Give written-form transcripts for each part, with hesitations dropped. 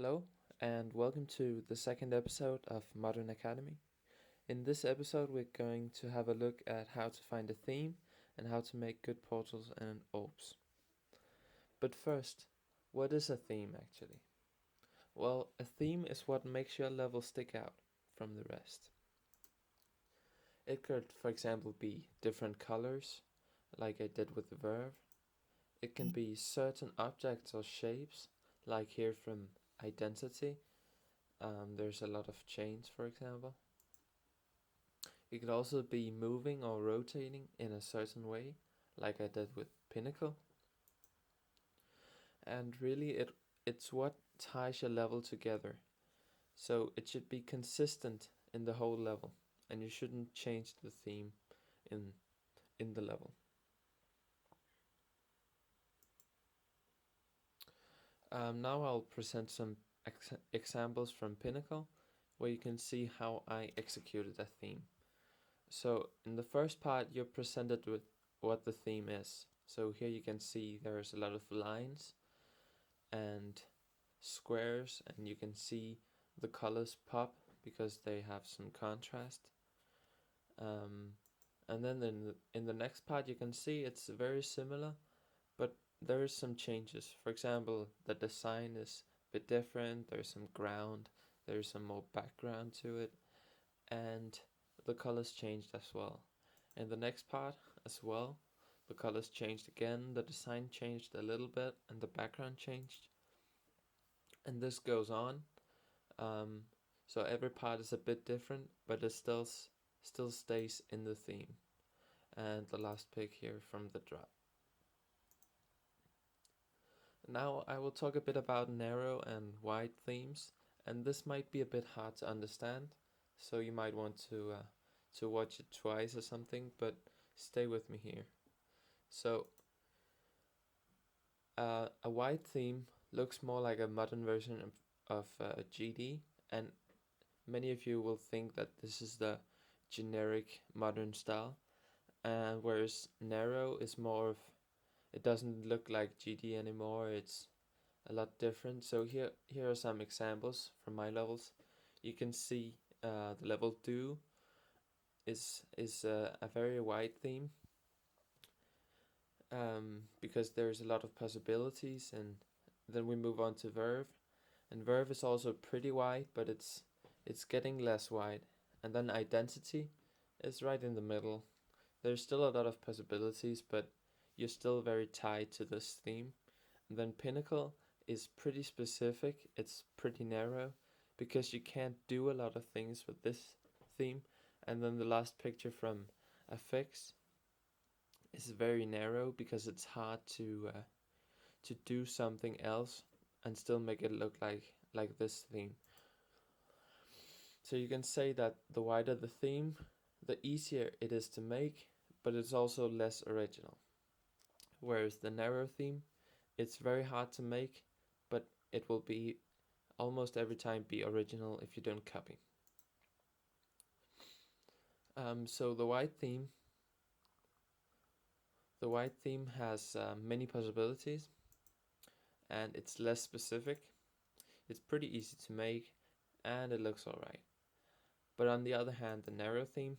Hello, and welcome to the second episode of Modern Academy. In this episode, we're going to have a look at how to find a theme and how to make good portals and orbs. But first, what is a theme actually? Well, a theme is what makes your level stick out from the rest. It could, for example, be different colors, like I did with the verb. It can be certain objects or shapes, like here from identity. There's a lot of chains, for example. It could also be moving or rotating in a certain way, like I did with PINNACLE. And really, it's what ties your level together. So it should be consistent in the whole level, and you shouldn't change the theme in in the level. Now I'll present some examples from PINNACLE, where you can see how I executed a theme. So in the first part, you're presented with what the theme is. So here you can see there's a lot of lines and squares, and you can see the colors pop because they have some contrast. And then in the next part, you can see it's very similar, but there is some changes. For example, the design is a bit different. There's some ground, there's some more background to it, and the colors changed as well. In the next part as well, the colors changed again, the design changed a little bit, and the background changed. And this goes on. Um, so every part is a bit different, but it still stays in the theme. And the last pick here from the drop. Now I will talk a bit about narrow and wide themes, and this might be a bit hard to understand, so you might want to watch it twice or something, but stay with me here. So a wide theme looks more like a modern version of GD, and many of you will think that this is the generic modern style, and whereas narrow is more of, it doesn't look like GD anymore, it's a lot different. So here are some examples from my levels. You can see the level 2 is a very wide theme, because there's a lot of possibilities. And then we move on to verve, and verve is also pretty wide, but it's getting less wide. And then identity is right in the middle. There's still a lot of possibilities, but you're still very tied to this theme. And then pinnacle is pretty specific, it's pretty narrow, because you can't do a lot of things with this theme. And then the last picture from affix is very narrow, because it's hard to do something else and still make it look like this theme. So you can say that the wider the theme, the easier it is to make, but it's also less original. Whereas the narrow theme, it's very hard to make, but it will be almost every time be original if you don't copy. So the wide theme has many possibilities, and it's less specific. It's pretty easy to make, and it looks alright. But on the other hand, the narrow theme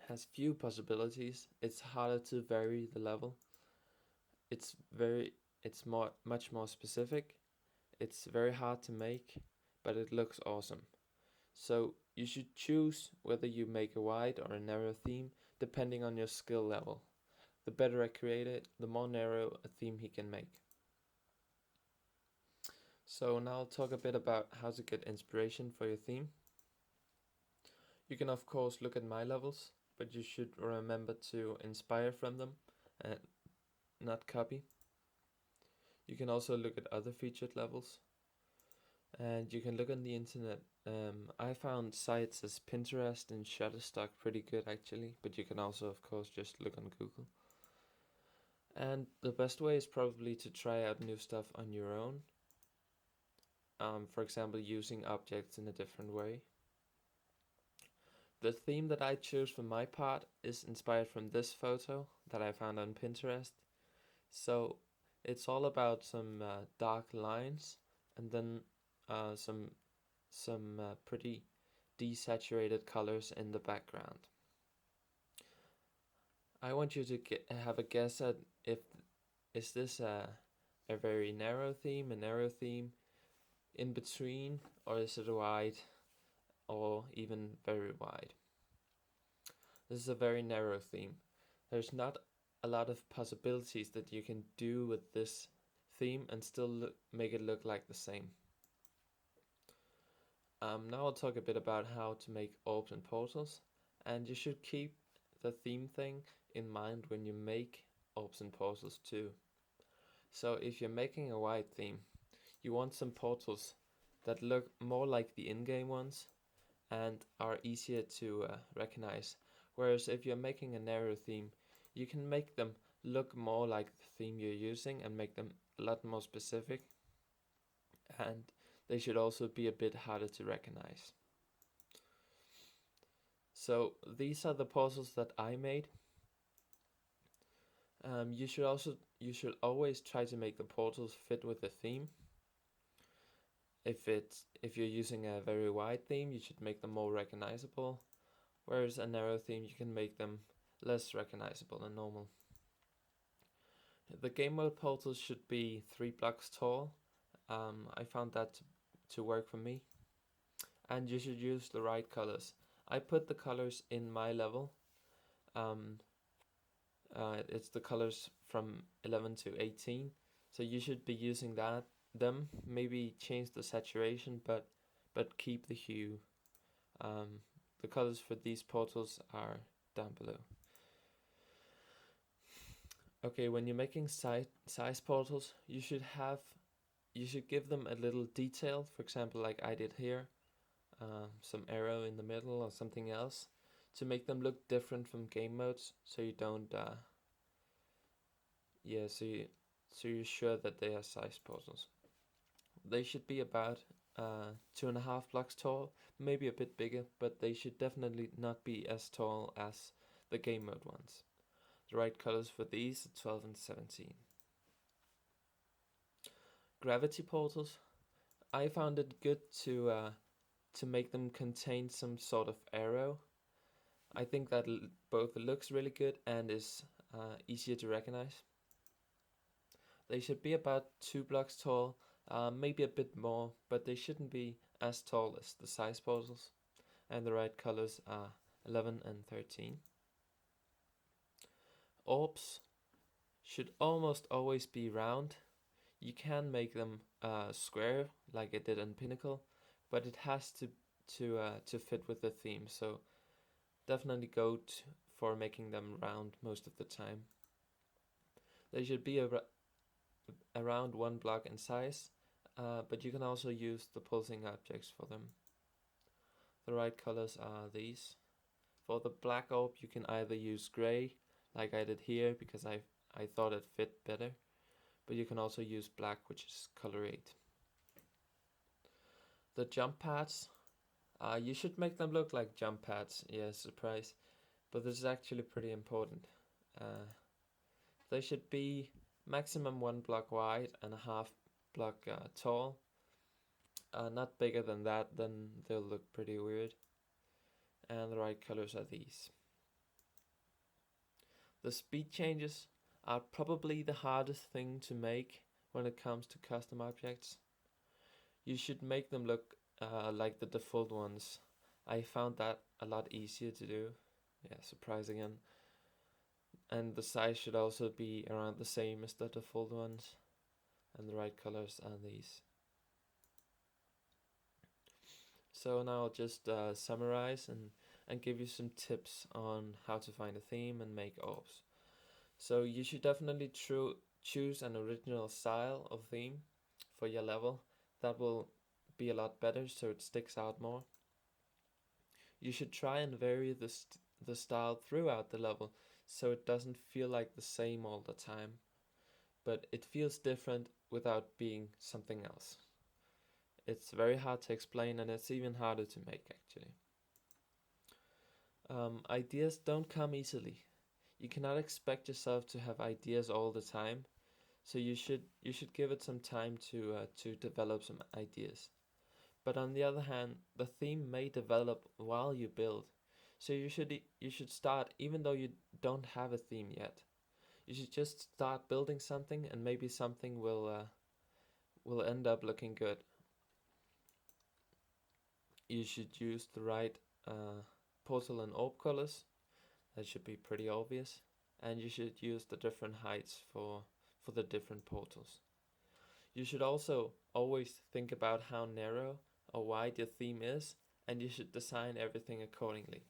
has few possibilities. It's harder to vary the level. It's much more specific. It's very hard to make, but it looks awesome. So you should choose whether you make a wide or a narrow theme depending on your skill level. The better a creator, the more narrow a theme he can make. So now I'll talk a bit about how to get inspiration for your theme. You can of course look at my levels, but you should remember to inspire from them and not copy. You can also look at other featured levels, and you can look on the internet. I found sites as Pinterest and Shutterstock pretty good actually, but you can also of course just look on Google. And the best way is probably to try out new stuff on your own. For example, using objects in a different way. The theme that I chose for my part is inspired from this photo that I found on Pinterest. So it's all about some dark lines, and then some pretty desaturated colors in the background. I want you to have a guess at if is this a very narrow theme, in between, or is it wide or even very wide? This is a very narrow theme. There's not a lot of possibilities that you can do with this theme and still make it look like the same. Now I'll talk a bit about how to make orbs and portals, and you should keep the theme thing in mind when you make orbs and portals too. So if you're making a wide theme, you want some portals that look more like the in-game ones and are easier to recognize. Whereas if you're making a narrow theme, you can make them look more like the theme you're using and make them a lot more specific. And they should also be a bit harder to recognize. So these are the portals that I made. You should always try to make the portals fit with the theme. If you're using a very wide theme, you should make them more recognizable, whereas a narrow theme you can make them less recognizable than normal. The game mode portals should be 3 blocks tall. I found that to work for me. And you should use the right colors. I put the colors in my level. It's the colors from 11 to 18, so you should be using them. Maybe change the saturation, but keep the hue. The colors for these portals are down below. Okay, when you're making size portals, you should give them a little detail. For example, like I did here, some arrow in the middle or something else, to make them look different from game modes, so you don't so you're sure that they are size portals. They should be about 2.5 blocks tall, maybe a bit bigger, but they should definitely not be as tall as the game mode ones. The right colors for these are 12 and 17. Gravity portals, I found it good to make them contain some sort of arrow. I think that both looks really good and is easier to recognize. They should be about 2 blocks tall, maybe a bit more, but they shouldn't be as tall as the size portals. And the right colors are 11 and 13. Orbs should almost always be round. You can make them square like I did in Pinnacle, but it has to fit with the theme. So definitely go for making them round most of the time. They should be around 1 block in size, but you can also use the pulsing objects for them. The right colors are these. For the black orb, you can either use gray, like I did here, because I thought it fit better, but you can also use black, which is color 8. The jump pads, you should make them look like jump pads. Yeah, surprise, but this is actually pretty important. They should be maximum 1 block wide and a half block tall. Not bigger than that, then they'll look pretty weird. And the right colors are these. The speed changes are probably the hardest thing to make when it comes to custom objects. You should make them look like the default ones. I found that a lot easier to do. Yeah, surprise again. And the size should also be around the same as the default ones. And the right colors are these. So now I'll just summarize and give you some tips on how to find a theme and make orbs. So you should definitely choose an original style of theme for your level. That will be a lot better, so it sticks out more. You should try and vary the style throughout the level, so it doesn't feel like the same all the time, but it feels different without being something else. It's very hard to explain, and it's even harder to make, actually. Ideas don't come easily. You cannot expect yourself to have ideas all the time, so you should give it some time to develop some ideas. But on the other hand, the theme may develop while you build. So you should start even though you don't have a theme yet. You should just start building something, and maybe something will end up looking good. You should use the right portal and orb colors. That should be pretty obvious. And you should use the different heights for the different portals. You should also always think about how narrow or wide your theme is, and you should design everything accordingly.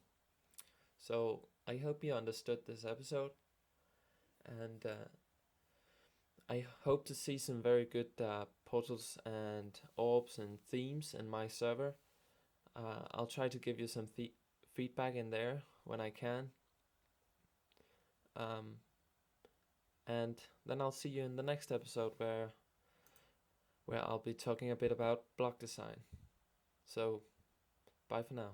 So I hope you understood this episode, and I hope to see some very good portals and orbs and themes in my server. I'll try to give you some feedback in there when I can. And then I'll see you in the next episode where I'll be talking a bit about block design. So, bye for now.